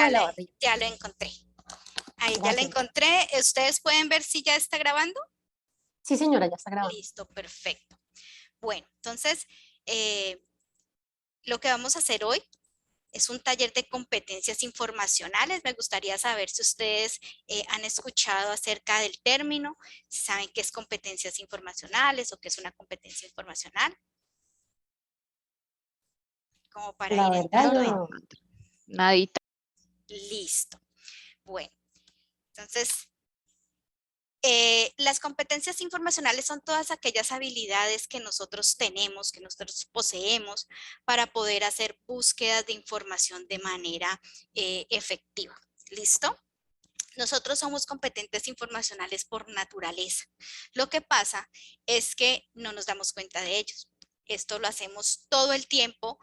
abajo de la barrita. Ya lo encontré. Ahí ya lo Gracias. encontré. ¿Ustedes pueden ver si ya está grabando? Sí, señora, ya está grabando. Listo, perfecto. Bueno, entonces, lo que vamos a hacer hoy es un taller de competencias informacionales. Me gustaría saber si ustedes han escuchado acerca del término, si saben qué es competencias informacionales o qué es una competencia informacional. Como para La ir verdad, entrando yo en... no. Nadita. Listo. Bueno, entonces, las competencias informacionales son todas aquellas habilidades que nosotros tenemos, que nosotros poseemos para poder hacer búsquedas de información de manera efectiva. ¿Listo? Nosotros somos competentes informacionales por naturaleza. Lo que pasa es que no nos damos cuenta de ellos. Esto lo hacemos todo el tiempo,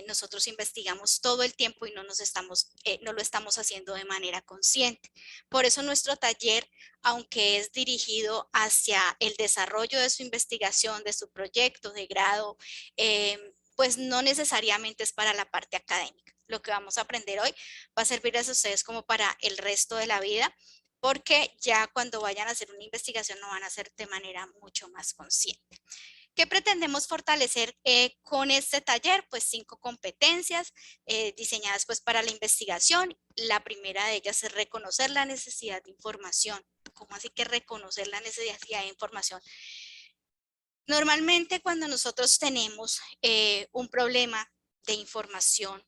nosotros investigamos todo el tiempo y no lo estamos haciendo de manera consciente. Por eso nuestro taller, aunque es dirigido hacia el desarrollo de su investigación, de su proyecto de grado, pues no necesariamente es para la parte académica. Lo que vamos a aprender hoy va a servirles a ustedes como para el resto de la vida, porque ya cuando vayan a hacer una investigación lo van a hacer de manera mucho más consciente. ¿Qué pretendemos fortalecer con este taller? Pues 5 competencias diseñadas pues para la investigación. La primera de ellas es reconocer la necesidad de información. ¿Cómo así que reconocer la necesidad de información? Normalmente cuando nosotros tenemos un problema de información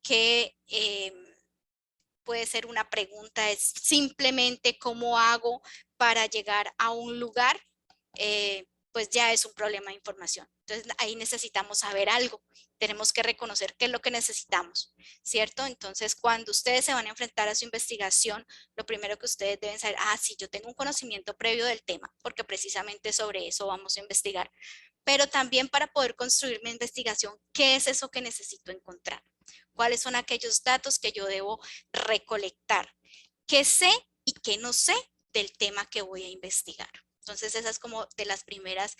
que puede ser una pregunta, es simplemente cómo hago para llegar a un lugar, pues ya es un problema de información. Entonces ahí necesitamos saber algo, tenemos que reconocer qué es lo que necesitamos, ¿cierto? Entonces cuando ustedes se van a enfrentar a su investigación, lo primero que ustedes deben saber, sí, yo tengo un conocimiento previo del tema, porque precisamente sobre eso vamos a investigar. Pero también para poder construir mi investigación, ¿qué es eso que necesito encontrar? ¿Cuáles son aquellos datos que yo debo recolectar? ¿Qué sé y qué no sé del tema que voy a investigar? Entonces, esa es como de las primeras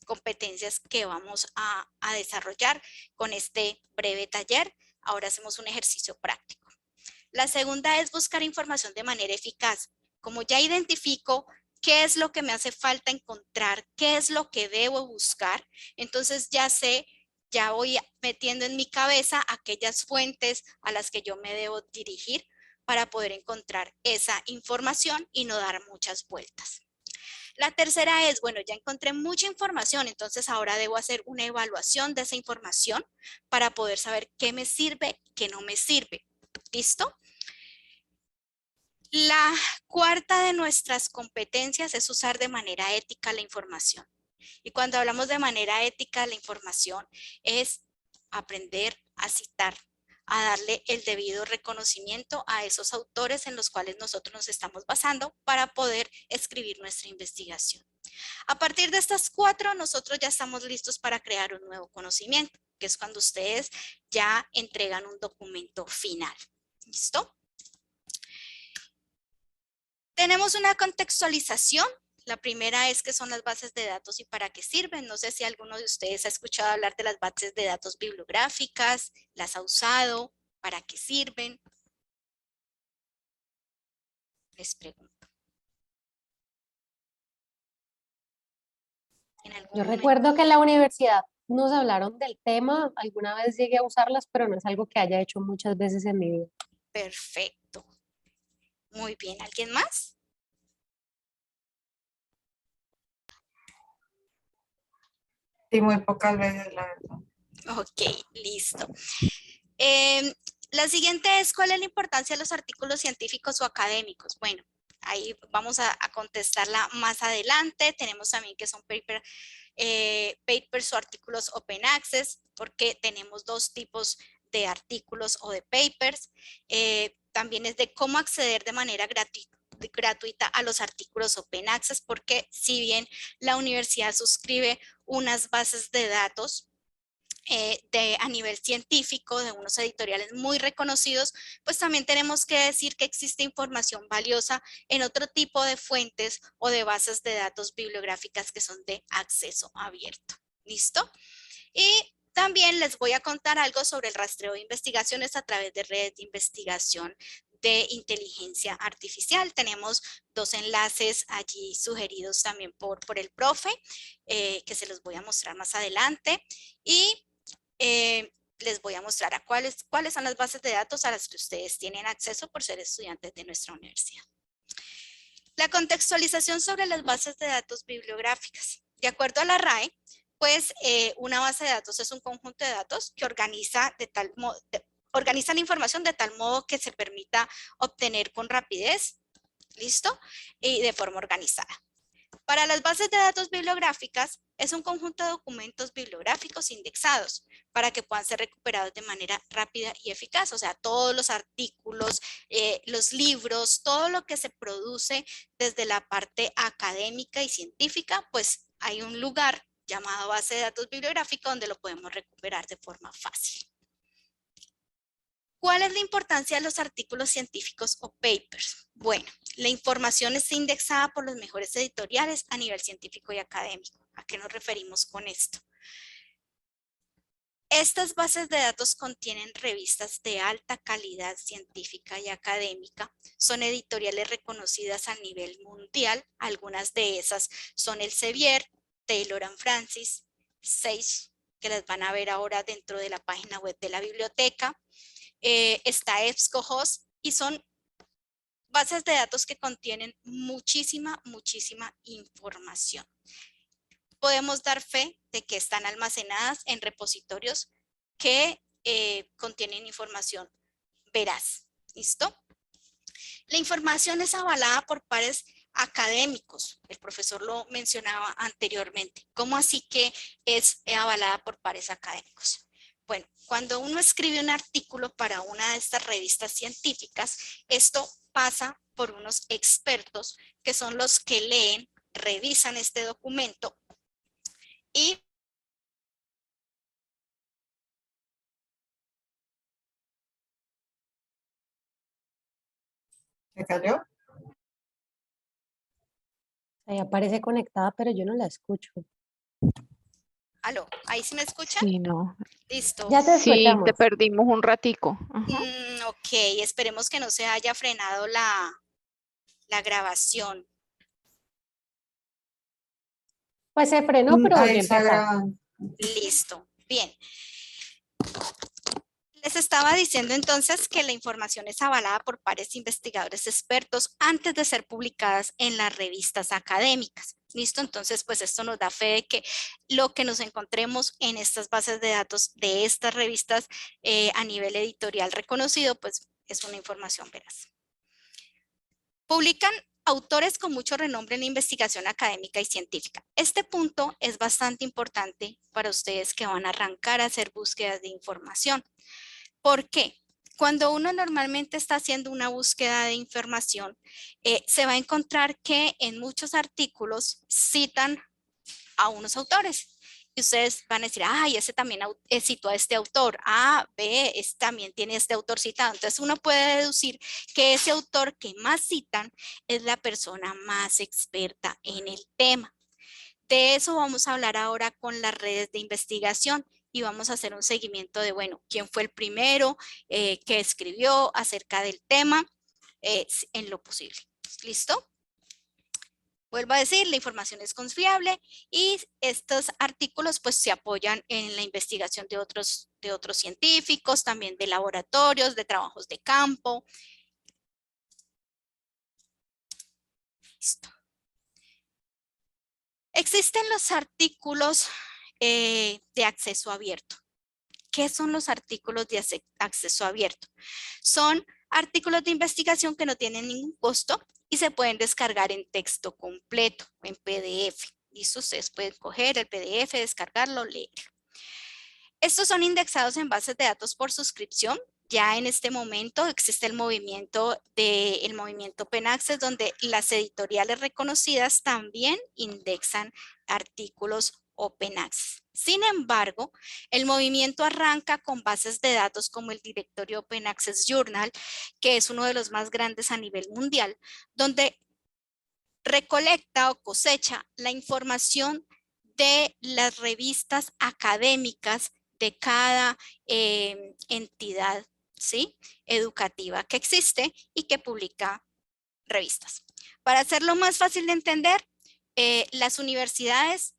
competencias que vamos a desarrollar con este breve taller. Ahora hacemos un ejercicio práctico. La segunda es buscar información de manera eficaz. Como ya identifico qué es lo que me hace falta encontrar, qué es lo que debo buscar, entonces ya sé, ya voy metiendo en mi cabeza aquellas fuentes a las que yo me debo dirigir para poder encontrar esa información y no dar muchas vueltas. La tercera es, bueno, ya encontré mucha información, entonces ahora debo hacer una evaluación de esa información para poder saber qué me sirve, qué no me sirve. ¿Listo? La cuarta de nuestras competencias es usar de manera ética la información. Y cuando hablamos de manera ética la información es aprender a citar, a darle el debido reconocimiento a esos autores en los cuales nosotros nos estamos basando para poder escribir nuestra investigación. A partir de estas 4, nosotros ya estamos listos para crear un nuevo conocimiento, que es cuando ustedes ya entregan un documento final. ¿Listo? Tenemos una contextualización. La primera es qué son las bases de datos y para qué sirven. No sé si alguno de ustedes ha escuchado hablar de las bases de datos bibliográficas, las ha usado, para qué sirven. Les pregunto. Yo recuerdo que en la universidad nos hablaron del tema, alguna vez llegué a usarlas, pero no es algo que haya hecho muchas veces en mi vida. Perfecto. Muy bien. ¿Alguien más? Sí, muy pocas veces, la verdad. Ok, listo. La siguiente es, ¿cuál es la importancia de los artículos científicos o académicos? Bueno, ahí vamos a contestarla más adelante. Tenemos también que son papers o artículos open access, porque tenemos 2 tipos de artículos o de papers. También es de cómo acceder de manera gratuita a los artículos open access, porque si bien la universidad suscribe unas bases de datos a nivel científico, de unos editoriales muy reconocidos, pues también tenemos que decir que existe información valiosa en otro tipo de fuentes o de bases de datos bibliográficas que son de acceso abierto. ¿Listo? Y también les voy a contar algo sobre el rastreo de investigaciones a través de redes de investigación de inteligencia artificial. Tenemos 2 enlaces allí sugeridos también por el profe, que se los voy a mostrar más adelante. Y les voy a mostrar cuáles son las bases de datos a las que ustedes tienen acceso por ser estudiantes de nuestra universidad. La contextualización sobre las bases de datos bibliográficas. De acuerdo a la RAE, pues una base de datos es un conjunto de datos que organiza la información de tal modo que se permita obtener con rapidez, ¿listo? Y de forma organizada. Para las bases de datos bibliográficas, es un conjunto de documentos bibliográficos indexados para que puedan ser recuperados de manera rápida y eficaz. O sea, todos los artículos, los libros, todo lo que se produce desde la parte académica y científica, pues hay un lugar llamado base de datos bibliográfica donde lo podemos recuperar de forma fácil. ¿Cuál es la importancia de los artículos científicos o papers? Bueno, la información está indexada por los mejores editoriales a nivel científico y académico. ¿A qué nos referimos con esto? Estas bases de datos contienen revistas de alta calidad científica y académica. Son editoriales reconocidas a nivel mundial. Algunas de esas son Elsevier, Taylor & Francis, Sage, que las van a ver ahora dentro de la página web de la biblioteca. Está EBSCOhost y son bases de datos que contienen muchísima información. Podemos dar fe de que están almacenadas en repositorios que contienen información veraz. ¿Listo? La información es avalada por pares académicos. El profesor lo mencionaba anteriormente. ¿Cómo así que es avalada por pares académicos? Bueno, cuando uno escribe un artículo para una de estas revistas científicas, esto pasa por unos expertos que son los que leen, revisan este documento y ¿Se cayó? Ahí aparece conectada, pero yo no la escucho. ¿Aló? ¿Ahí sí me escuchan? Sí, no. Listo. Ya te Sí, escuchamos. te perdimos un ratico. Ajá. Ok, esperemos que no se haya frenado la grabación. Pues se frenó, pero Ahí ya está empezamos. grabando. Listo, bien. Les estaba diciendo entonces que la información es avalada por pares investigadores expertos antes de ser publicadas en las revistas académicas. ¿Listo? Entonces, pues esto nos da fe de que lo que nos encontremos en estas bases de datos de estas revistas a nivel editorial reconocido, pues es una información veraz. Publican autores con mucho renombre en la investigación académica y científica. Este punto es bastante importante para ustedes que van a arrancar a hacer búsquedas de información. ¿Por qué? Cuando uno normalmente está haciendo una búsqueda de información, se va a encontrar que en muchos artículos citan a unos autores. Y ustedes van a decir, ay, ese también citó a este autor. Ah, ve, este también tiene este autor citado. Entonces uno puede deducir que ese autor que más citan es la persona más experta en el tema. De eso vamos a hablar ahora con las redes de investigación y vamos a hacer un seguimiento de, bueno, quién fue el primero que escribió acerca del tema en lo posible. ¿Listo? Vuelvo a decir, la información es confiable y estos artículos pues se apoyan en la investigación de otros científicos, también de laboratorios, de trabajos de campo. Listo. Existen los artículos de acceso abierto. ¿Qué son los artículos de acceso abierto? Son artículos de investigación que no tienen ningún costo y se pueden descargar en texto completo, en PDF. ¿Listo? Ustedes pueden coger el PDF, descargarlo, leerlo. Estos son indexados en bases de datos por suscripción. Ya en este momento existe el movimiento Open Access, donde las editoriales reconocidas también indexan artículos Open Access. Sin embargo, el movimiento arranca con bases de datos como el directorio Open Access Journal, que es uno de los más grandes a nivel mundial, donde recolecta o cosecha la información de las revistas académicas de cada entidad, ¿sí?, educativa que existe y que publica revistas. Para hacerlo más fácil de entender, las universidades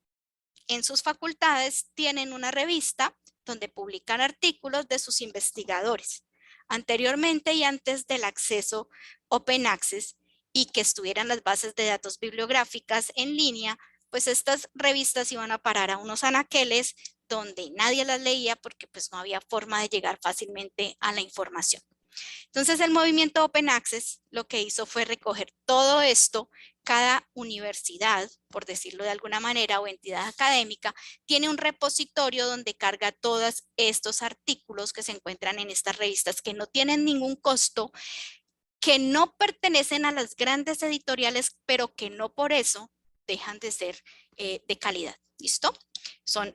en sus facultades tienen una revista donde publican artículos de sus investigadores. Anteriormente y antes del acceso Open Access y que estuvieran las bases de datos bibliográficas en línea, pues estas revistas iban a parar a unos anaqueles donde nadie las leía porque pues no había forma de llegar fácilmente a la información. Entonces el movimiento Open Access lo que hizo fue recoger todo esto. Cada universidad, por decirlo de alguna manera, o entidad académica, tiene un repositorio donde carga todos estos artículos que se encuentran en estas revistas que no tienen ningún costo, que no pertenecen a las grandes editoriales, pero que no por eso dejan de ser de calidad. ¿Listo? Son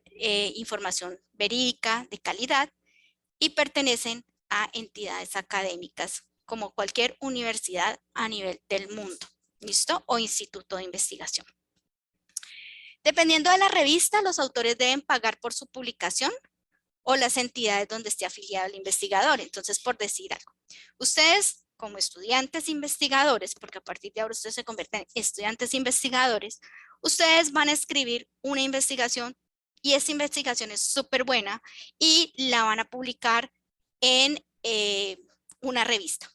información verídica, de calidad, y pertenecen a entidades académicas como cualquier universidad a nivel del mundo, ¿listo? O instituto de investigación. Dependiendo de la revista, los autores deben pagar por su publicación o las entidades donde esté afiliado el investigador. Entonces, por decir algo, ustedes como estudiantes investigadores, porque a partir de ahora ustedes se convierten en estudiantes investigadores, ustedes van a escribir una investigación y esa investigación es súper buena y la van a publicar en una revista.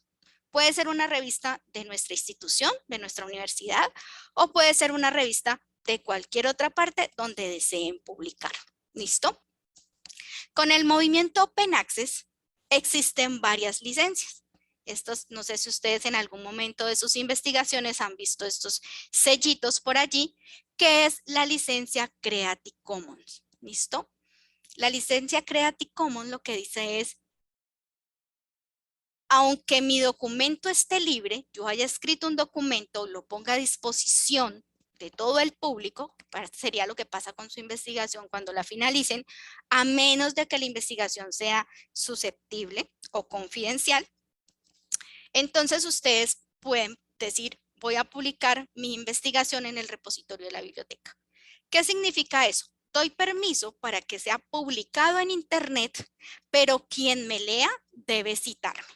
Puede ser una revista de nuestra institución, de nuestra universidad, o puede ser una revista de cualquier otra parte donde deseen publicar. ¿Listo? Con el movimiento Open Access existen varias licencias. Estos, no sé si ustedes en algún momento de sus investigaciones han visto estos sellitos por allí, que es la licencia Creative Commons. ¿Listo? La licencia Creative Commons lo que dice es, aunque mi documento esté libre, yo haya escrito un documento, lo ponga a disposición de todo el público, sería lo que pasa con su investigación cuando la finalicen, a menos de que la investigación sea susceptible o confidencial, entonces ustedes pueden decir, voy a publicar mi investigación en el repositorio de la biblioteca. ¿Qué significa eso? Doy permiso para que sea publicado en internet, pero quien me lea debe citarme.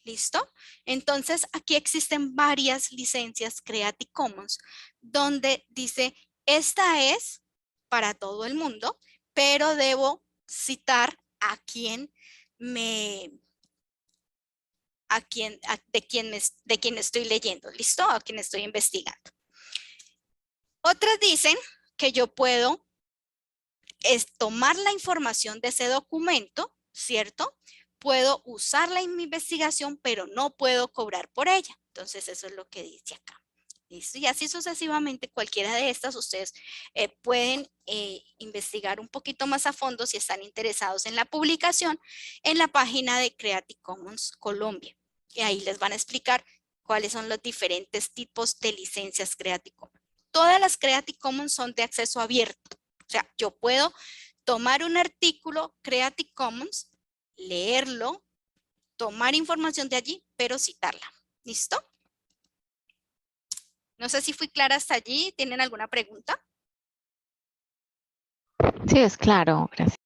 ¿Listo? Entonces, aquí existen varias licencias Creative Commons donde dice, esta es para todo el mundo, pero debo citar a quien de quien estoy leyendo. ¿Listo? A quien estoy investigando. Otras dicen que yo puedo tomar la información de ese documento, ¿cierto? Puedo usarla en mi investigación, pero no puedo cobrar por ella. Entonces, eso es lo que dice acá. ¿Listo? Y así sucesivamente, cualquiera de estas, ustedes pueden investigar un poquito más a fondo si están interesados en la publicación en la página de Creative Commons Colombia. Y ahí les van a explicar cuáles son los diferentes tipos de licencias Creative Commons. Todas las Creative Commons son de acceso abierto. O sea, yo puedo tomar un artículo Creative Commons, leerlo, tomar información de allí, pero citarla. ¿Listo? No sé si fui clara hasta allí. ¿Tienen alguna pregunta? Sí, es claro, gracias.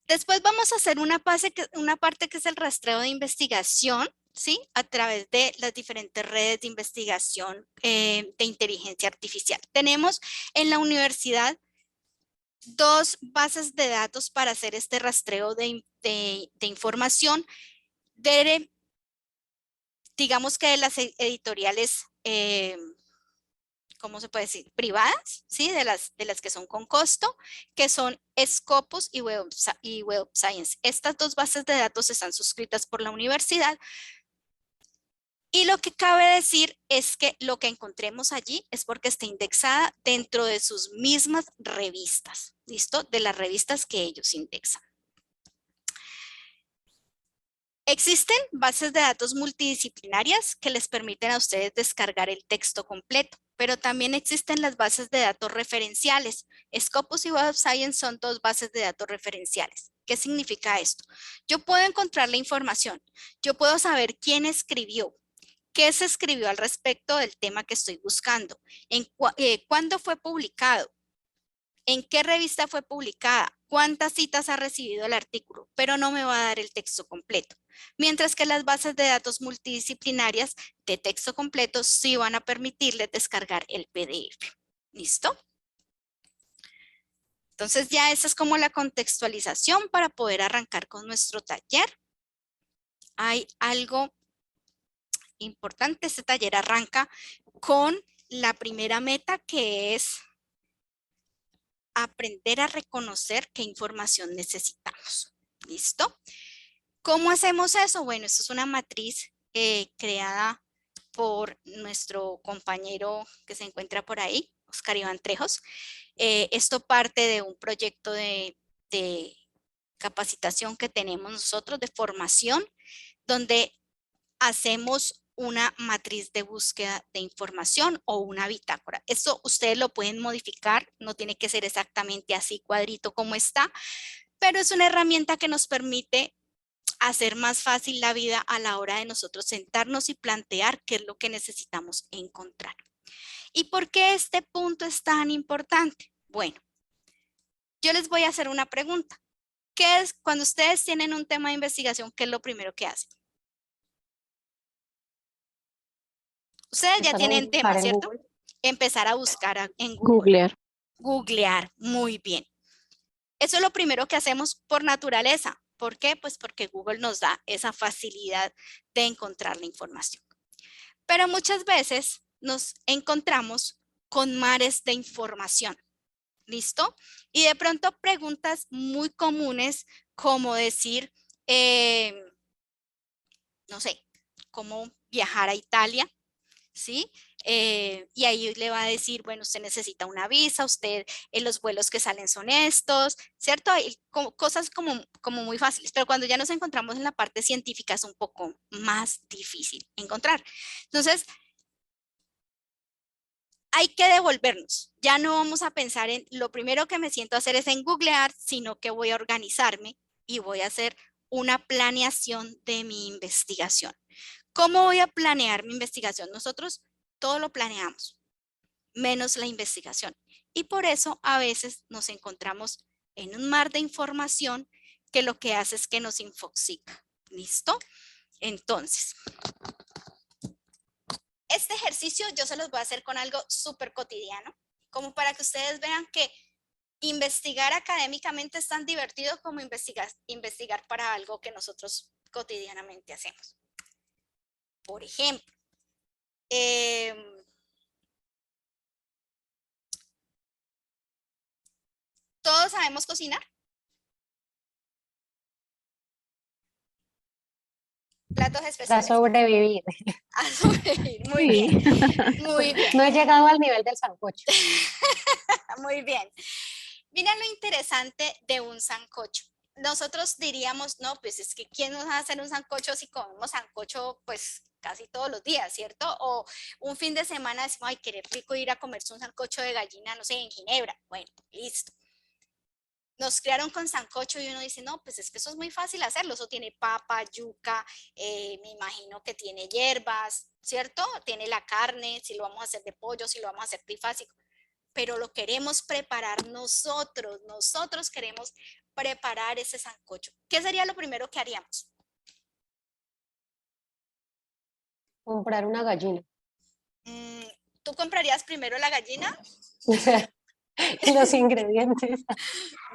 Después vamos a hacer una parte que es el rastreo de investigación, ¿sí? A través de las diferentes redes de investigación de inteligencia artificial. Tenemos en la universidad 2 bases de datos para hacer este rastreo de información digamos que de las editoriales, ¿cómo se puede decir? Privadas, ¿sí? De las que son con costo, que son Scopus y Web Science. Estas 2 bases de datos están suscritas por la universidad. Y lo que cabe decir es que lo que encontremos allí es porque está indexada dentro de sus mismas revistas, ¿listo? De las revistas que ellos indexan. Existen bases de datos multidisciplinarias que les permiten a ustedes descargar el texto completo, pero también existen las bases de datos referenciales. Scopus y Web of Science son 2 bases de datos referenciales. ¿Qué significa esto? Yo puedo encontrar la información, yo puedo saber quién escribió, qué se escribió al respecto del tema que estoy buscando, cuándo fue publicado, en qué revista fue publicada, cuántas citas ha recibido el artículo, pero no me va a dar el texto completo. Mientras que las bases de datos multidisciplinarias de texto completo sí van a permitirle descargar el PDF. ¿Listo? Entonces ya esa es como la contextualización para poder arrancar con nuestro taller. Hay algo importante, este taller arranca con la primera meta, que es aprender a reconocer qué información necesitamos. ¿Listo? ¿Cómo hacemos eso? Bueno, esto es una matriz creada por nuestro compañero que se encuentra por ahí, Oscar Iván Trejos. Esto parte de un proyecto de capacitación que tenemos nosotros, de formación, donde hacemos una matriz de búsqueda de información o una bitácora. Esto ustedes lo pueden modificar, no tiene que ser exactamente así cuadrito como está, pero es una herramienta que nos permite hacer más fácil la vida a la hora de nosotros sentarnos y plantear qué es lo que necesitamos encontrar. ¿Y por qué este punto es tan importante? Bueno, yo les voy a hacer una pregunta. ¿Qué es cuando ustedes tienen un tema de investigación? ¿Qué es lo primero que hacen? Ustedes ya Empezar a tienen buscar tema, en ¿cierto? Google. Empezar a buscar en Google. Googlear. Googlear, muy bien. Eso es lo primero que hacemos por naturaleza. ¿Por qué? Pues porque Google nos da esa facilidad de encontrar la información. Pero muchas veces nos encontramos con mares de información. ¿Listo? Y de pronto preguntas muy comunes como decir, no sé, cómo viajar a Italia, ¿sí? Y ahí le va a decir, bueno, usted necesita una visa, usted, los vuelos que salen son estos, ¿cierto? Hay cosas como muy fáciles, pero cuando ya nos encontramos en la parte científica es un poco más difícil encontrar. Entonces, hay que devolvernos. Ya no vamos a pensar en lo primero que me siento a hacer es en googlear, sino que voy a organizarme y voy a hacer una planeación de mi investigación. ¿Cómo voy a planear mi investigación? Nosotros todo lo planeamos, menos la investigación. Y por eso a veces nos encontramos en un mar de información que lo que hace es que nos infoxica. ¿Listo? Entonces, este ejercicio yo se los voy a hacer con algo súper cotidiano, como para que ustedes vean que investigar académicamente es tan divertido como investigar para algo que nosotros cotidianamente hacemos. Por ejemplo, ¿todos sabemos cocinar? Platos Para especiales. sobrevivir. A sobrevivir. Muy Sí. bien, muy bien, No he llegado al nivel del sancocho. muy bien. Miren lo interesante de un sancocho. Nosotros diríamos, no, pues es que ¿quién nos va a hacer un sancocho si comemos sancocho pues casi todos los días, ¿cierto? O un fin de semana decimos, ay, qué rico ir a comerse un sancocho de gallina, no sé, en Ginebra. Bueno, listo. Nos crearon con sancocho y uno dice, no, pues es que eso es muy fácil hacerlo. Eso tiene papa, yuca, me imagino que tiene hierbas, ¿cierto? Tiene la carne, si lo vamos a hacer de pollo, si lo vamos a hacer trifásico. Pero lo queremos preparar nosotros. Nosotros queremos preparar ese sancocho. ¿Qué sería lo primero que haríamos? Comprar una gallina. ¿Tú comprarías primero la gallina? Los ingredientes.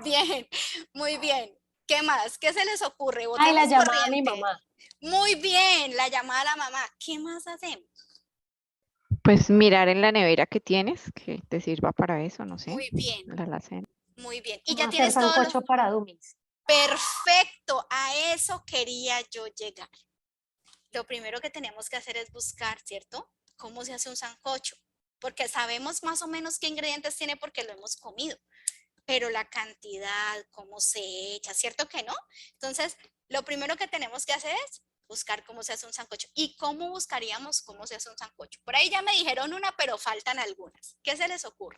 Bien, muy bien. ¿Qué más? ¿Qué se les ocurre? Ay, la Botemos llamada a mi corriente. mamá. Muy bien, la llamada a la mamá. ¿Qué más hacemos? Pues mirar en la nevera que tienes, que te sirva para eso, no sé, Muy bien, la alacena. muy bien. Y ¿Cómo ya hacer tienes todo lo... sancocho para dummies? Perfecto, a eso quería yo llegar. Lo primero que tenemos que hacer es buscar, ¿cierto? ¿Cómo se hace un sancocho? Porque sabemos más o menos qué ingredientes tiene porque lo hemos comido, pero la cantidad, cómo se echa, ¿cierto que no? Entonces, lo primero que tenemos que hacer es buscar cómo se hace un sancocho. ¿Y cómo buscaríamos cómo se hace un sancocho? Por ahí ya me dijeron una, pero faltan algunas. ¿Qué se les ocurre?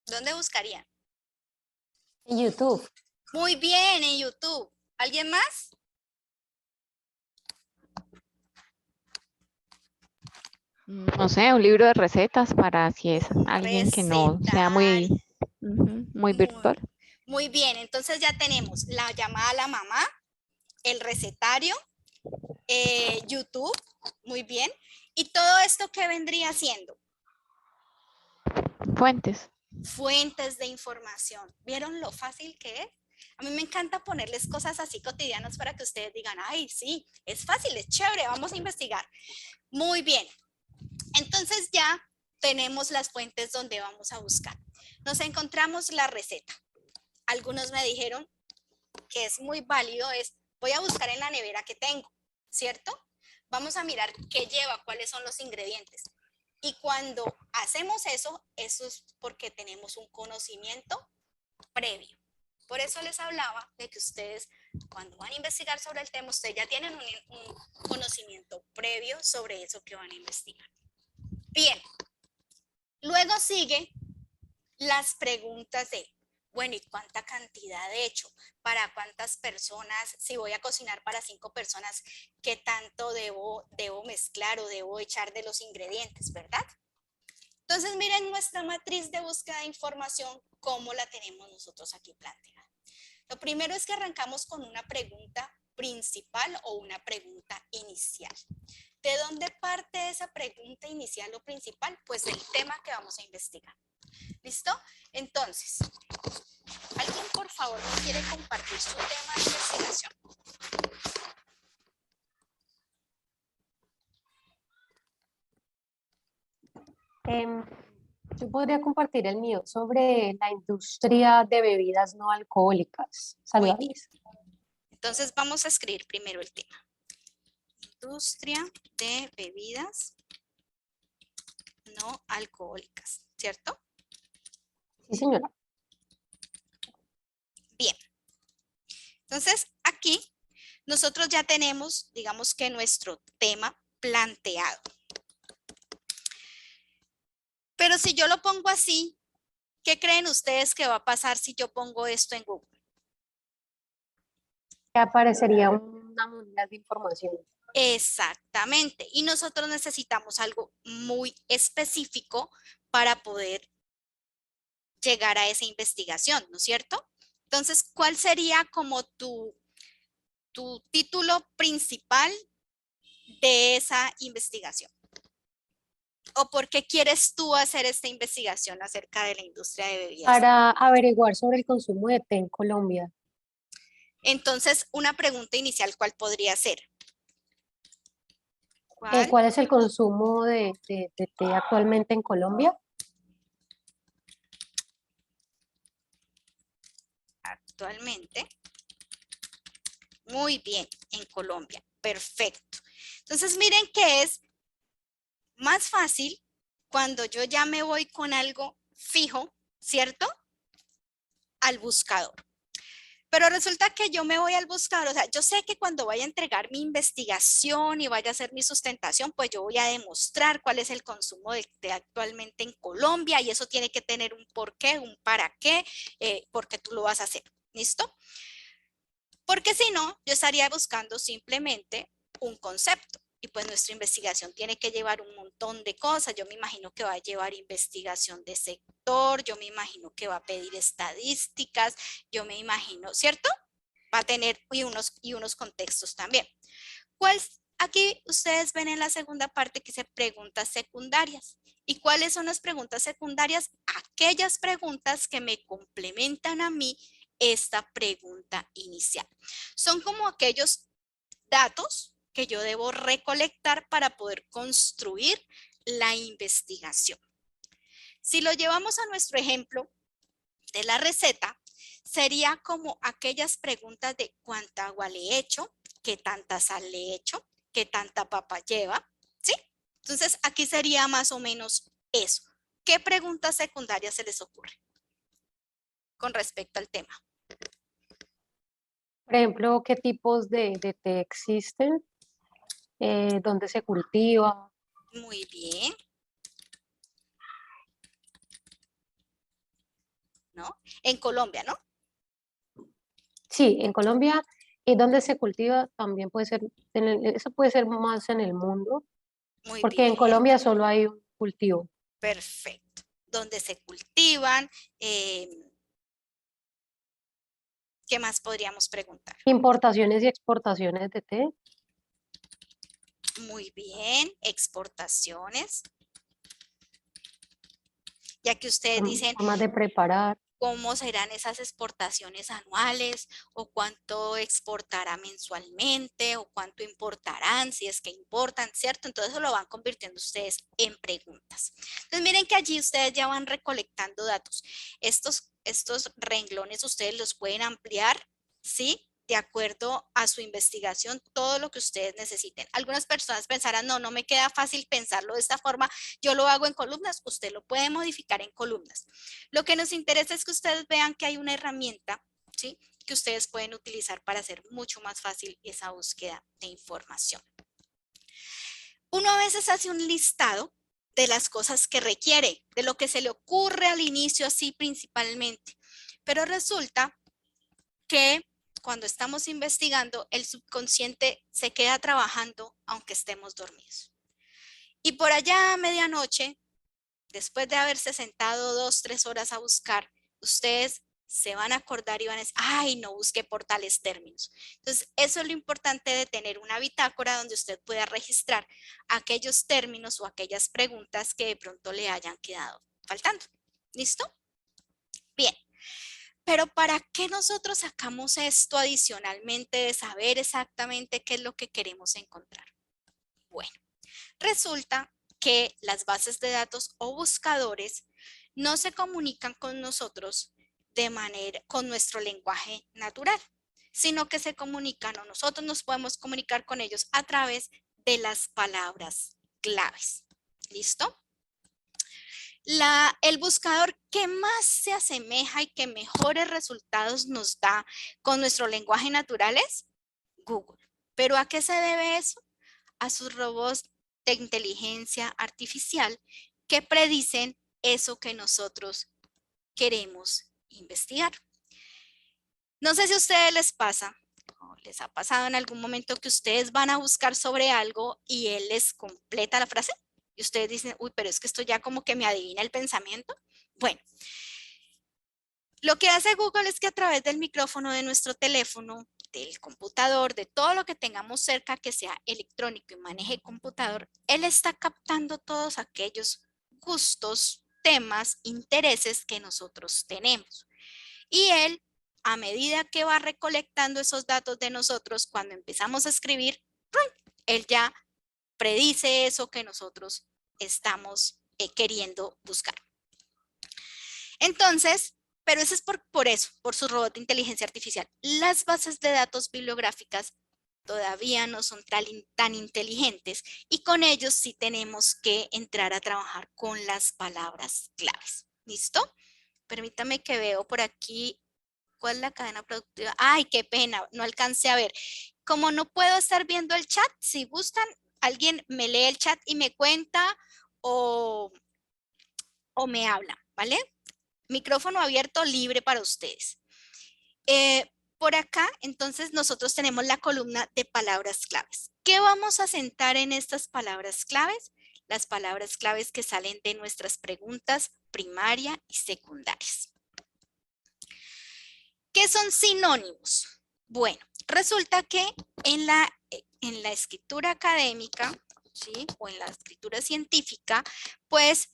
¿Dónde buscarían? En YouTube. Muy bien, en YouTube. ¿Alguien más? No sé, un libro de recetas para si es Un alguien que no sea muy, recetario. muy virtual. Muy bien, entonces ya tenemos la llamada a la mamá, el recetario, YouTube, muy bien. ¿Y todo esto qué vendría siendo? Fuentes. Fuentes de información. ¿Vieron lo fácil que es? A mí me encanta ponerles cosas así cotidianas para que ustedes digan, ay, sí, es fácil, es chévere, vamos a investigar. Muy bien. Entonces ya tenemos las fuentes donde vamos a buscar. Nos encontramos la receta. Algunos me dijeron que es muy válido, voy a buscar en la nevera que tengo, ¿cierto? Vamos a mirar qué lleva, cuáles son los ingredientes. Y cuando hacemos eso, eso es porque tenemos un conocimiento previo. Por eso les hablaba de que ustedes, cuando van a investigar sobre el tema, ustedes ya tienen un conocimiento previo sobre eso que van a investigar. Bien. Luego sigue las preguntas de, bueno, ¿y cuánta cantidad de hecho? ¿Para cuántas personas? Si voy a cocinar para 5 personas, ¿qué tanto debo mezclar o debo echar de los ingredientes, verdad? Entonces, miren nuestra matriz de búsqueda de información, cómo la tenemos nosotros aquí planteada. Lo primero es que arrancamos con una pregunta principal o una pregunta inicial. ¿De dónde parte esa pregunta inicial o principal? Pues del tema que vamos a investigar. ¿Listo? Entonces, ¿alguien por favor me quiere compartir su tema de investigación? Yo podría compartir el mío sobre la industria de bebidas no alcohólicas Muy bien. saludables. Entonces vamos a escribir primero el tema. Industria de bebidas no alcohólicas, ¿cierto? Sí, señora. Bien. Entonces aquí nosotros ya tenemos, digamos que nuestro tema planteado. Pero si yo lo pongo así, ¿qué creen ustedes que va a pasar si yo pongo esto en Google? Que aparecería una mundial de información. Exactamente. Y nosotros necesitamos algo muy específico para poder llegar a esa investigación, ¿no es cierto? Entonces, ¿cuál sería como tu título principal de esa investigación? ¿O por qué quieres tú hacer esta investigación acerca de la industria de bebidas? Para averiguar sobre el consumo de té en Colombia. Entonces, una pregunta inicial, ¿cuál podría ser? ¿Cuál es el consumo de té actualmente en Colombia? Actualmente. Muy bien, en Colombia. Perfecto. Entonces, miren que es más fácil cuando yo ya me voy con algo fijo, ¿cierto? Al buscador. Pero resulta que yo me voy al buscador, o sea, yo sé que cuando vaya a entregar mi investigación y vaya a hacer mi sustentación, pues yo voy a demostrar cuál es el consumo de té actualmente en Colombia y eso tiene que tener un porqué, un para qué, porque tú lo vas a hacer. ¿Listo? Porque si no, yo estaría buscando simplemente un concepto. Y pues nuestra investigación tiene que llevar un montón de cosas. Yo me imagino que va a llevar investigación de sector, yo me imagino que va a pedir estadísticas, yo me imagino, ¿cierto? Va a tener y unos contextos también. Aquí ustedes ven en la segunda parte que dice preguntas secundarias. ¿Y cuáles son las preguntas secundarias? Aquellas preguntas que me complementan a mí esta pregunta inicial. Son como aquellos datos que yo debo recolectar para poder construir la investigación. Si lo llevamos a nuestro ejemplo de la receta, sería como aquellas preguntas de cuánta agua le he hecho, qué tanta sal le he hecho, qué tanta papa lleva, ¿sí? Entonces aquí sería más o menos eso. ¿Qué preguntas secundarias se les ocurre con respecto al tema? Por ejemplo, ¿qué tipos de té existen? ¿Dónde se cultiva? Muy bien. ¿No? En Colombia, ¿no? Sí, en Colombia. ¿Y dónde se cultiva? También puede ser, eso puede ser más en el mundo. Muy Porque en bien, Colombia solo hay un cultivo. perfecto. Donde se cultivan, ¿qué más podríamos preguntar? Importaciones y exportaciones de té. Muy bien, exportaciones. Ya que ustedes dicen, Formas de preparar. cómo serán esas exportaciones anuales o cuánto exportará mensualmente o cuánto importarán si es que importan, ¿cierto? Entonces eso lo van convirtiendo ustedes en preguntas. Entonces miren que allí ustedes ya van recolectando datos. Estos renglones ustedes los pueden ampliar, ¿sí? De acuerdo a su investigación, todo lo que ustedes necesiten. Algunas personas pensarán, no, no me queda fácil pensarlo de esta forma, yo lo hago en columnas, usted lo puede modificar en columnas. Lo que nos interesa es que ustedes vean que hay una herramienta, ¿sí?, que ustedes pueden utilizar para hacer mucho más fácil esa búsqueda de información. Uno a veces hace un listado de las cosas que requiere, de lo que se le ocurre al inicio así principalmente, pero resulta que cuando estamos investigando, el subconsciente se queda trabajando aunque estemos dormidos. Y por allá a medianoche, después de haberse sentado 2, 3 horas a buscar, ustedes se van a acordar y van a decir, ay, no busqué por tales términos. Entonces, eso es lo importante de tener una bitácora donde usted pueda registrar aquellos términos o aquellas preguntas que de pronto le hayan quedado faltando. ¿Listo? Bien. Pero ¿para qué nosotros sacamos esto adicionalmente de saber exactamente qué es lo que queremos encontrar? Bueno, resulta que las bases de datos o buscadores no se comunican con nosotros con nuestro lenguaje natural, sino que se comunican o nosotros nos podemos comunicar con ellos a través de las palabras claves. ¿Listo? El buscador que más se asemeja y que mejores resultados nos da con nuestro lenguaje natural es Google. ¿Pero a qué se debe eso? A sus robots de inteligencia artificial que predicen eso que nosotros queremos investigar. No sé si a ustedes les pasa o les ha pasado en algún momento que ustedes van a buscar sobre algo y él les completa la frase y ustedes dicen, uy, pero es que esto ya como que me adivina el pensamiento. Bueno, lo que hace Google es que a través del micrófono de nuestro teléfono, del computador, de todo lo que tengamos cerca que sea electrónico y maneje computador, él está captando todos aquellos gustos, temas, intereses que nosotros tenemos. Y él, a medida que va recolectando esos datos de nosotros, cuando empezamos a escribir, él ya predice eso que nosotros estamos queriendo buscar. Entonces, pero eso es por eso, por su robot de inteligencia artificial. Las bases de datos bibliográficas todavía no son tan inteligentes y con ellos sí tenemos que entrar a trabajar con las palabras claves. ¿Listo? Permítame que veo por aquí. ¿Cuál es la cadena productiva? Ay, qué pena, no alcancé a ver. Como no puedo estar viendo el chat, si gustan, alguien me lee el chat y me cuenta o me habla, ¿vale? Micrófono abierto libre para ustedes. Por acá, entonces, nosotros tenemos la columna de palabras claves. ¿Qué vamos a sentar en estas palabras claves? Las palabras claves que salen de nuestras preguntas primaria y secundarias. ¿Qué son sinónimos? Bueno, resulta que en la escritura académica, ¿sí?, o en la escritura científica, pues,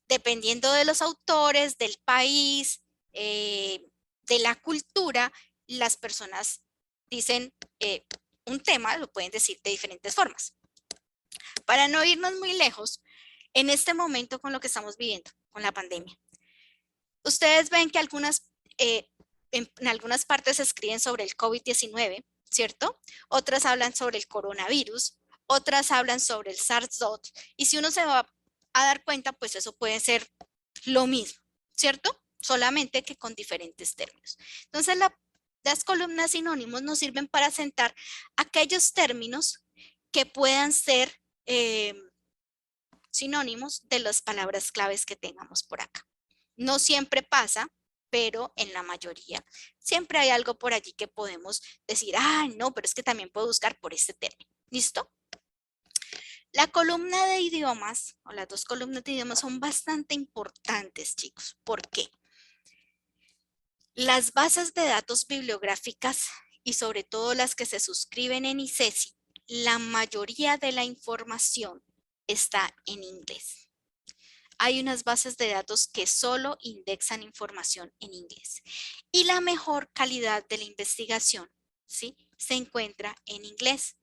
dependiendo de los autores, del país, de la cultura, las personas dicen un tema, lo pueden decir de diferentes formas. Para no irnos muy lejos, en este momento con lo que estamos viviendo, con la pandemia, ustedes ven que en algunas partes escriben sobre el COVID-19, ¿cierto? Otras hablan sobre el coronavirus, otras hablan sobre el SARS-CoV, y si uno se va a dar cuenta, pues eso puede ser lo mismo, ¿cierto? Solamente que con diferentes términos. Entonces, las columnas sinónimos nos sirven para sentar aquellos términos que puedan ser sinónimos de las palabras claves que tengamos por acá. No siempre pasa, pero en la mayoría siempre hay algo por allí que podemos decir, ah, no, pero es que también puedo buscar por este término. ¿Listo? La columna de idiomas, o las dos columnas de idiomas son bastante importantes, chicos. ¿Por qué? Las bases de datos bibliográficas y sobre todo las que se suscriben en ICESI, la mayoría de la información está en inglés. Hay unas bases de datos que solo indexan información en inglés. Y la mejor calidad de la investigación, ¿sí?, se encuentra en inglés.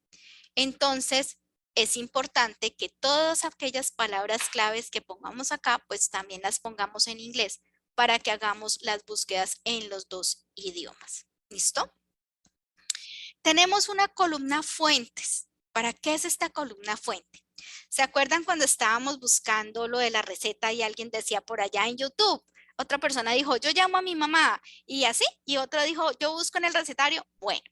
Entonces, es importante que todas aquellas palabras claves que pongamos acá, pues también las pongamos en inglés para que hagamos las búsquedas en los dos idiomas. ¿Listo? Tenemos una columna fuentes. ¿Para qué es esta columna fuente? ¿Se acuerdan cuando estábamos buscando lo de la receta y alguien decía por allá en YouTube? Otra persona dijo, yo llamo a mi mamá y así, y otra dijo, yo busco en el recetario. Bueno,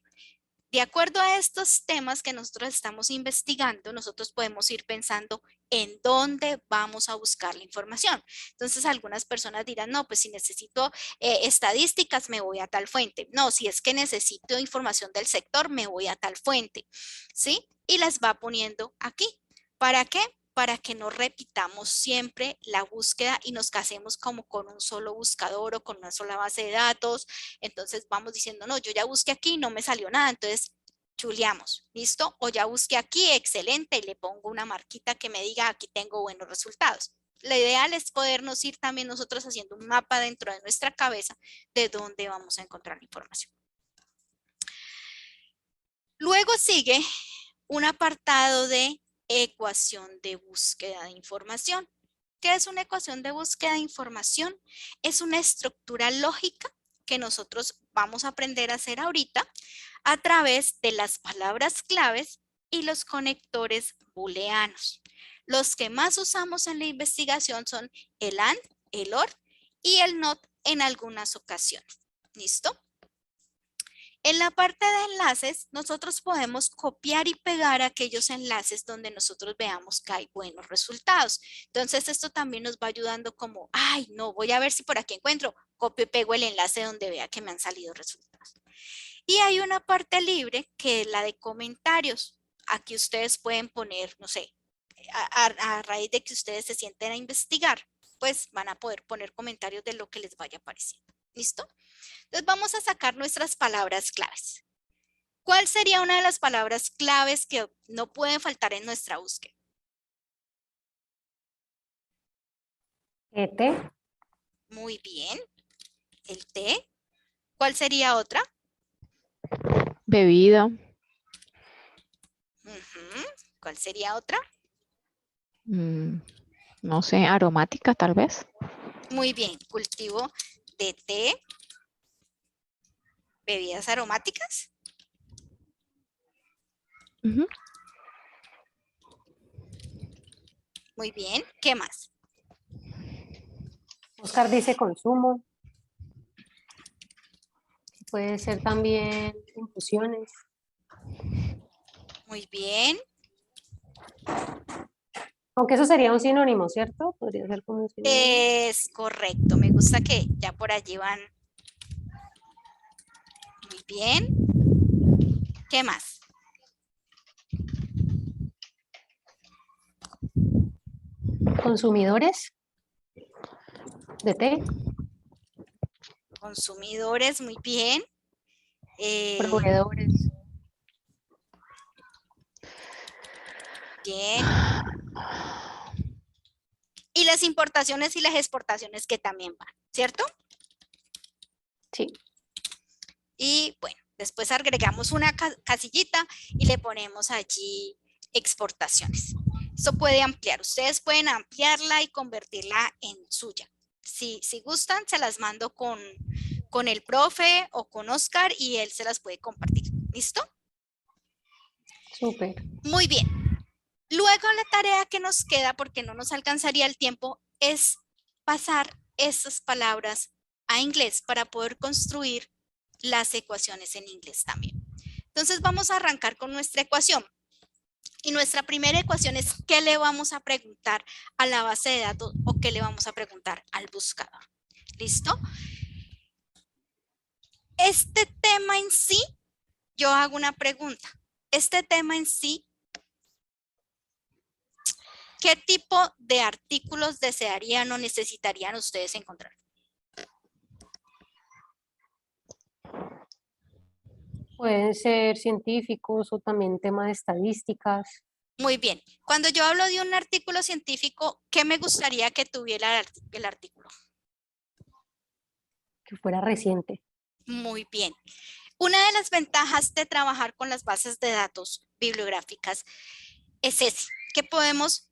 de acuerdo a estos temas que nosotros estamos investigando, nosotros podemos ir pensando en dónde vamos a buscar la información. Entonces, algunas personas dirán, no, pues si necesito estadísticas, me voy a tal fuente. No, si es que necesito información del sector, me voy a tal fuente, ¿sí? Y las va poniendo aquí. ¿Para qué? Para que no repitamos siempre la búsqueda y nos casemos como con un solo buscador o con una sola base de datos. Entonces vamos diciendo, no, yo ya busqué aquí y no me salió nada, entonces chuleamos, ¿listo? O ya busqué aquí, excelente, y le pongo una marquita que me diga, aquí tengo buenos resultados. Lo ideal es podernos ir también nosotros haciendo un mapa dentro de nuestra cabeza de dónde vamos a encontrar la información. Luego sigue un apartado de ecuación de búsqueda de información. ¿Qué es una ecuación de búsqueda de información? Es una estructura lógica que nosotros vamos a aprender a hacer ahorita a través de las palabras claves y los conectores booleanos. Los que más usamos en la investigación son el AND, el OR y el NOT en algunas ocasiones. ¿Listo? En la parte de enlaces, nosotros podemos copiar y pegar aquellos enlaces donde nosotros veamos que hay buenos resultados. Entonces, esto también nos va ayudando como, ay, no, voy a ver si por aquí encuentro, copio y pego el enlace donde vea que me han salido resultados. Y hay una parte libre que es la de comentarios. Aquí ustedes pueden poner, no sé, a raíz de que ustedes se sienten a investigar, pues van a poder poner comentarios de lo que les vaya apareciendo. ¿Listo? Entonces vamos a sacar nuestras palabras claves. ¿Cuál sería una de las palabras claves que no pueden faltar en nuestra búsqueda? Té. Muy bien. El té. ¿Cuál sería otra? Bebida. ¿Cuál sería otra? No sé, aromática tal vez. Muy bien. Cultivo de té. ¿Bebidas aromáticas? Muy bien. ¿Qué más? Oscar dice consumo. Puede ser también infusiones. Muy bien. Aunque eso sería un sinónimo, ¿cierto? Podría ser como un sinónimo. Es correcto. Me gusta que ya por allí van. Muy bien. ¿Qué más? Consumidores de té. Consumidores, muy bien. Proveedores. Bien. Y las importaciones y las exportaciones que también van, ¿cierto? Sí. Y bueno, después agregamos una casillita y le ponemos allí exportaciones. Esto puede ampliar. Ustedes pueden ampliarla y convertirla en suya. Si gustan, se las mando con el profe o con Oscar y él se las puede compartir. ¿Listo? Súper. Muy bien. Luego la tarea que nos queda, porque no nos alcanzaría el tiempo, es pasar esas palabras a inglés para poder construir las ecuaciones en inglés también. Entonces vamos a arrancar con nuestra ecuación. Y nuestra primera ecuación es ¿qué le vamos a preguntar a la base de datos o qué le vamos a preguntar al buscador? ¿Listo? Este tema en sí, yo hago una pregunta. Este tema en sí, ¿Qué tipo de artículos desearían o necesitarían ustedes encontrar? Pueden ser científicos o también tema de estadísticas, Muy bien. Cuando yo hablo de un artículo científico, ¿qué me gustaría que tuviera el artículo? que fuera reciente. Muy bien. Una de las ventajas de trabajar con las bases de datos bibliográficas es que podemos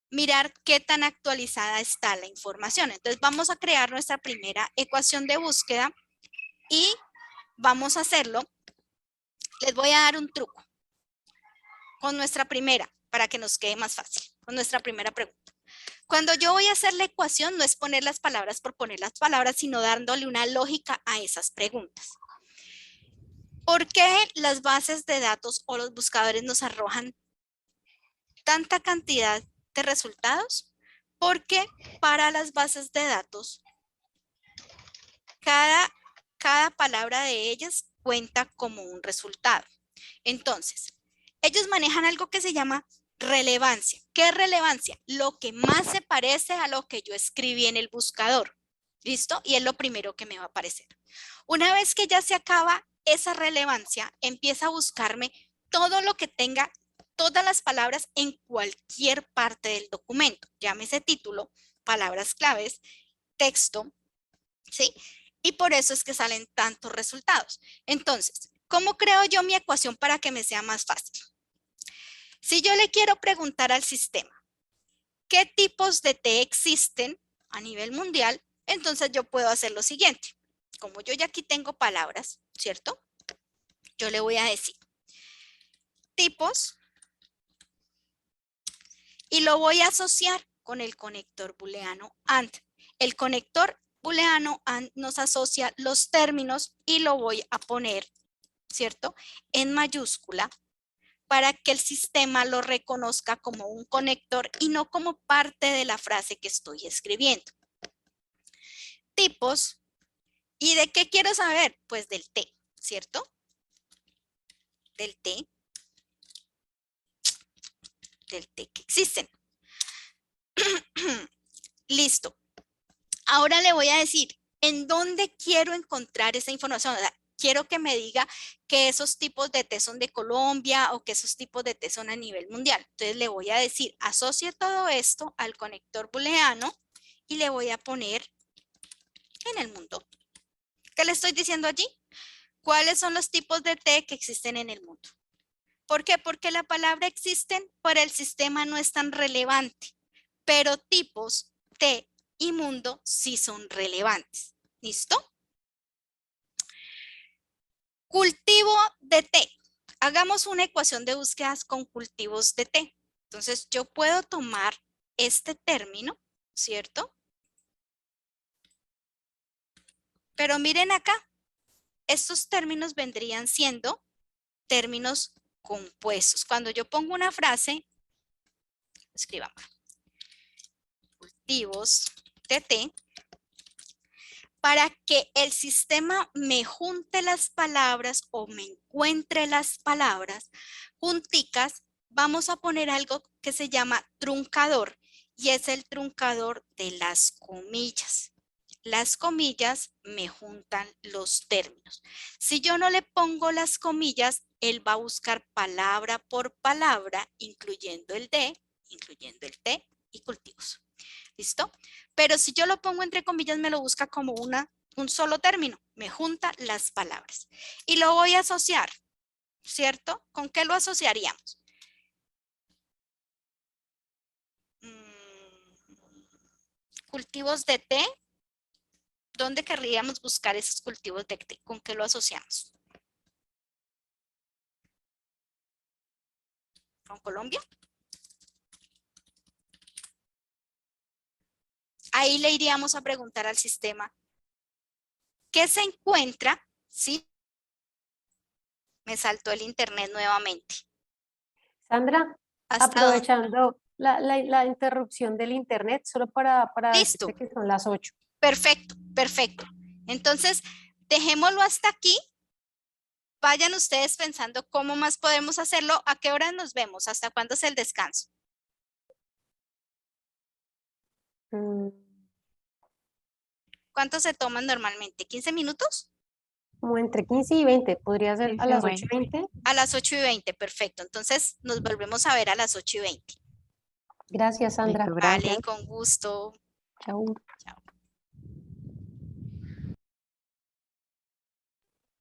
mirar qué tan actualizada está la información. Entonces vamos a crear nuestra primera ecuación de búsqueda y vamos a hacerlo. Les voy a dar un truco con nuestra primera para que nos quede más fácil, con nuestra primera pregunta. Cuando yo voy a hacer la ecuación, no es poner las palabras por poner las palabras, sino dándole una lógica a esas preguntas. ¿Por qué las bases de datos o los buscadores nos arrojan tanta cantidad de resultados? Porque para las bases de datos, cada palabra de ellas cuenta como un resultado. Entonces, ellos manejan algo que se llama relevancia. ¿Qué es relevancia? Lo que más se parece a lo que yo escribí en el buscador. ¿Listo? Y es lo primero que me va a aparecer. Una vez que ya se acaba esa relevancia, empieza a buscarme todo lo que tenga, todas las palabras en cualquier parte del documento. Llámese título, palabras claves, texto, ¿sí? Y por eso es que salen tantos resultados. Entonces, ¿cómo creo yo mi ecuación para que me sea más fácil? Si yo le quiero preguntar al sistema, ¿qué tipos de té existen a nivel mundial? Entonces yo puedo hacer lo siguiente. Como yo ya aquí tengo palabras, ¿cierto? Yo le voy a decir tipos y lo voy a asociar con el conector booleano AND. El conector booleano AND nos asocia los términos y lo voy a poner, ¿cierto? En mayúscula para que el sistema lo reconozca como un conector y no como parte de la frase que estoy escribiendo. Tipos. ¿Y de qué quiero saber? Pues del té, ¿cierto? Del té que existen. Listo. Ahora le voy a decir, ¿en dónde quiero encontrar esa información? O sea, quiero que me diga que esos tipos de té son de Colombia o que esos tipos de té son a nivel mundial. Entonces le voy a decir, asocie todo esto al conector booleano y le voy a poner en el mundo. ¿Qué le estoy diciendo allí? ¿Cuáles son los tipos de té que existen en el mundo? ¿Por qué? Porque la palabra existen para el sistema no es tan relevante, pero tipos, té y mundo sí son relevantes. ¿Listo? Cultivo de té. Hagamos una ecuación de búsquedas con cultivos de té. Entonces yo puedo tomar este término, ¿cierto? Pero miren acá, estos términos vendrían siendo términos compuestos. Cuando yo pongo una frase, escribamos cultivos de té, para que el sistema me junte las palabras o me encuentre las palabras junticas, vamos a poner algo que se llama truncador y es el truncador de las comillas. Las comillas me juntan los términos. Si yo no le pongo las comillas, él va a buscar palabra por palabra, incluyendo el té y cultivos. ¿Listo? Pero si yo lo pongo entre comillas, me lo busca como un solo término. Me junta las palabras. Y lo voy a asociar, ¿cierto? ¿Con qué lo asociaríamos? Cultivos de té. ¿Dónde querríamos buscar esos cultivos de té? ¿Con qué lo asociamos? ¿Con Colombia? Ahí le iríamos a preguntar al sistema, ¿qué se encuentra? ¿Sí? Me saltó el internet nuevamente. Sandra, ¿Hasta dónde? aprovechando la interrupción del internet, solo para Listo. decirte que son las 8. Perfecto, perfecto. Entonces, dejémoslo hasta aquí. Vayan ustedes pensando cómo más podemos hacerlo. ¿A qué hora nos vemos? ¿Hasta cuándo es el descanso? Mm, ¿Cuánto se toman normalmente? ¿15 minutos? Como entre 15 y 20, podría ser a 15 las o 8:20. A las 8:20, perfecto. Entonces nos volvemos a ver a las 8:20. Gracias, Sandra. Listo, Vale, gracias. con gusto. Chao. Chao.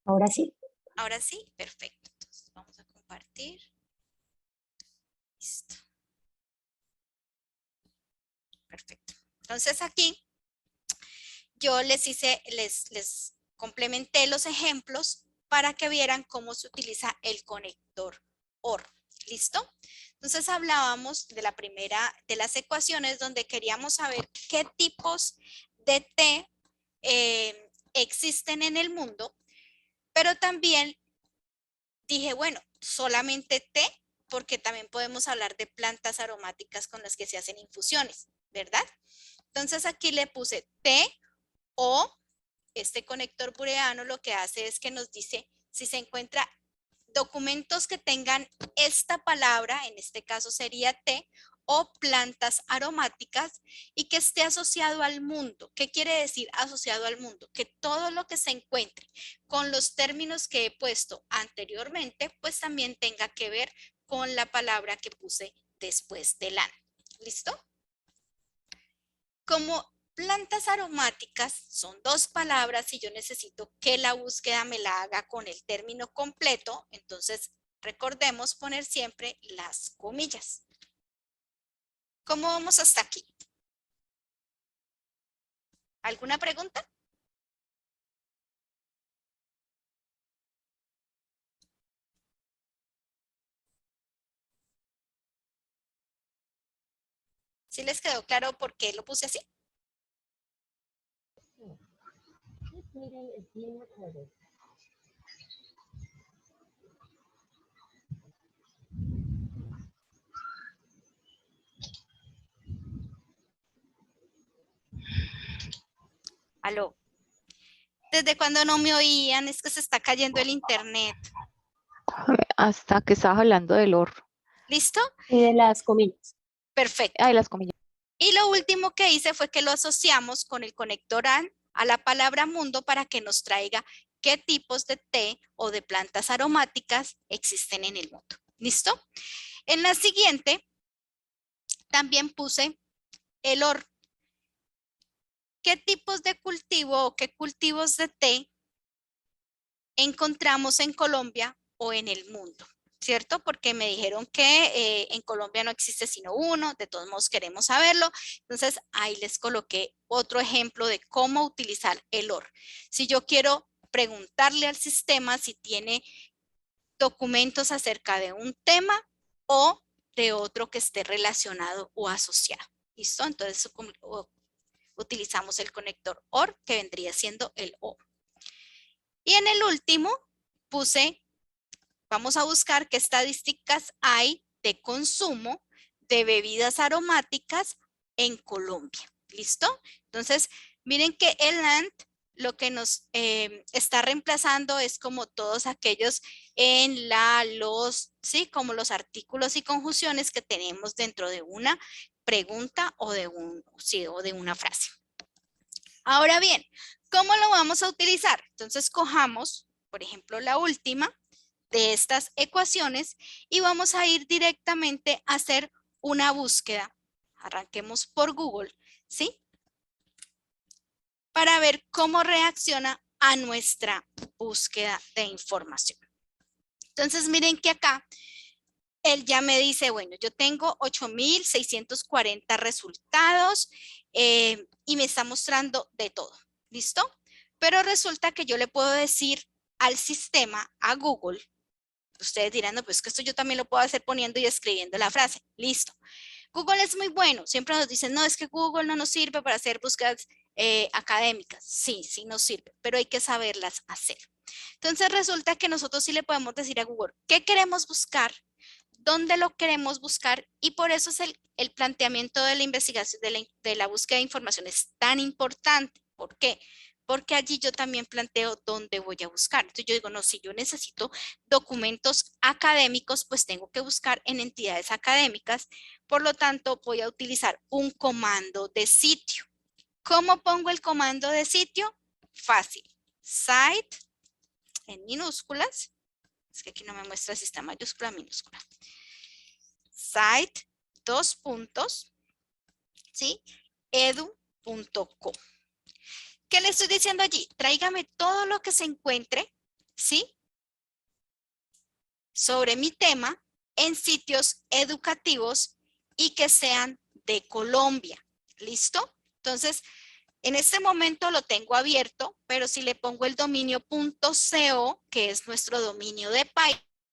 Ahora sí. Ahora sí, perfecto. Entonces vamos a compartir. Listo. Perfecto. Entonces aquí yo les complementé los ejemplos para que vieran cómo se utiliza el conector OR. ¿Listo? Entonces hablábamos de la primera de las ecuaciones donde queríamos saber qué tipos de T existen en el mundo, pero también dije, bueno, solamente té, porque también podemos hablar de plantas aromáticas con las que se hacen infusiones, ¿verdad? Entonces aquí le puse té o este conector booleano lo que hace es que nos dice si se encuentra documentos que tengan esta palabra, en este caso sería té, o plantas aromáticas y que esté asociado al mundo. ¿Qué quiere decir asociado al mundo? Que todo lo que se encuentre con los términos que he puesto anteriormente, pues también tenga que ver con la palabra que puse después del an. ¿Listo? Como plantas aromáticas son dos palabras y yo necesito que la búsqueda me la haga con el término completo, entonces recordemos poner siempre las comillas. ¿Cómo vamos hasta aquí? ¿Alguna pregunta? ¿Sí les quedó claro por qué lo puse así? Aló. ¿Desde cuando no me oían? Es que se está cayendo el internet. Hasta que estabas hablando del OR. ¿Listo? Y de las comillas. Perfecto. Ay, las comillas. Y lo último que hice fue que lo asociamos con el conector AND a la palabra mundo para que nos traiga qué tipos de té o de plantas aromáticas existen en el mundo. ¿Listo? En la siguiente también puse el OR. ¿Qué tipos de cultivo o qué cultivos de té encontramos en Colombia o en el mundo? ¿Cierto? Porque me dijeron que en Colombia no existe sino uno, de todos modos queremos saberlo. Entonces ahí les coloqué otro ejemplo de cómo utilizar el OR. Si yo quiero preguntarle al sistema si tiene documentos acerca de un tema o de otro que esté relacionado o asociado. ¿Listo? Entonces utilizamos el conector OR que vendría siendo el O. Y en el último puse, vamos a buscar qué estadísticas hay de consumo de bebidas aromáticas en Colombia. ¿Listo? Entonces, miren que el AND lo que nos está reemplazando es como todos aquellos en ¿sí? Como los artículos y conjunciones que tenemos dentro de una pregunta o de una frase. Ahora bien, ¿cómo lo vamos a utilizar? Entonces, cojamos, por ejemplo, la última de estas ecuaciones y vamos a ir directamente a hacer una búsqueda. Arranquemos por Google, ¿sí? Para ver cómo reacciona a nuestra búsqueda de información. Entonces, miren que acá él ya me dice, bueno, yo tengo 8,640 resultados y me está mostrando de todo. ¿Listo? Pero resulta que yo le puedo decir al sistema, a Google, ustedes dirán, no, pues que esto yo también lo puedo hacer poniendo y escribiendo la frase. Listo. Google es muy bueno. Siempre nos dicen, no, es que Google no nos sirve para hacer búsquedas académicas. Sí, sí nos sirve, pero hay que saberlas hacer. Entonces resulta que nosotros sí le podemos decir a Google, ¿qué queremos buscar? ¿Dónde lo queremos buscar? Y por eso es el planteamiento de la investigación, de la búsqueda de información es tan importante. ¿Por qué? porque allí yo también planteo dónde voy a buscar. Entonces yo digo, no, si yo necesito documentos académicos, pues tengo que buscar en entidades académicas. Por lo tanto, voy a utilizar un comando de sitio. ¿Cómo pongo el comando de sitio? Fácil. Cite en minúsculas. Es que aquí no me muestra si está mayúscula, minúscula. Cite, 2 puntos, ¿sí? edu.co. ¿Qué le estoy diciendo allí? Tráigame todo lo que se encuentre, ¿sí? Sobre mi tema en sitios educativos y que sean de Colombia. ¿Listo? Entonces, en este momento lo tengo abierto, pero si le pongo el dominio .co, que es nuestro dominio de país,